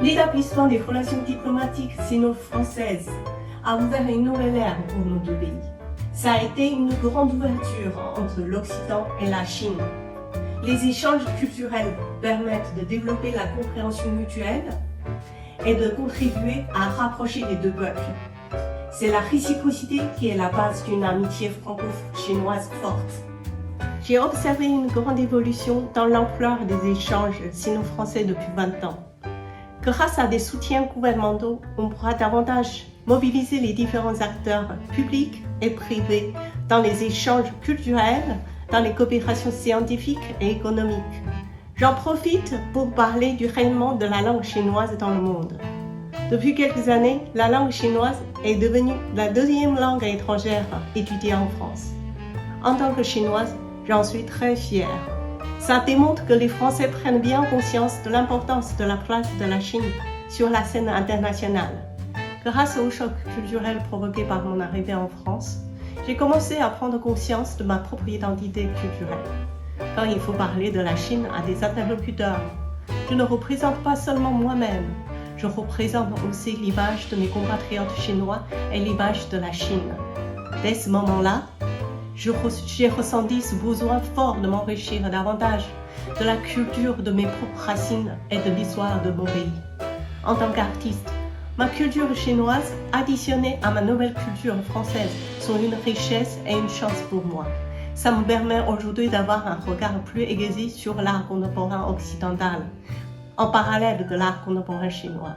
L'établissement des relations diplomatiques sino-françaises a ouvert une nouvelle ère pour nos deux pays. Ça a été une grande ouverture entre l'Occident et la Chine. Les échanges culturels permettent de développer la compréhension mutuelle et de contribuer à rapprocher les deux peuples. C'est la réciprocité qui est la base d'une amitié franco-chinoise forte. J'ai observé une grande évolution dans l'ampleur des échanges sino-français depuis 20 ans. Grâce à des soutiens gouvernementaux, on pourra davantage mobiliser les différents acteurs publics et privés dans les échanges culturels, dans les coopérations scientifiques et économiques. J'en profite pour parler du rayonnement de la langue chinoise dans le monde. Depuis quelques années, la langue chinoise est devenue la deuxième langue étrangère étudiée en France. En tant que chinoise, j'en suis très fière. Ça démontre que les Français prennent bien conscience de l'importance de la place de la Chine sur la scène internationale. Grâce au choc culturel provoqué par mon arrivée en France, j'ai commencé à prendre conscience de ma propre identité culturelle. Quand il faut parler de la Chine à des interlocuteurs, je ne représente pas seulement moi-même, je représente aussi l'image de mes compatriotes chinois et l'image de la Chine. Dès ce moment-là, j'ai ressenti ce besoin fort de m'enrichir davantage de la culture de mes propres racines et de l'histoire de mon pays. En tant qu'artiste, ma culture chinoise additionnée à ma nouvelle culture française sont une richesse et une chance pour moi. Ça me permet aujourd'hui d'avoir un regard plus aiguisé sur l'art contemporain occidental, en parallèle de l'art contemporain chinois.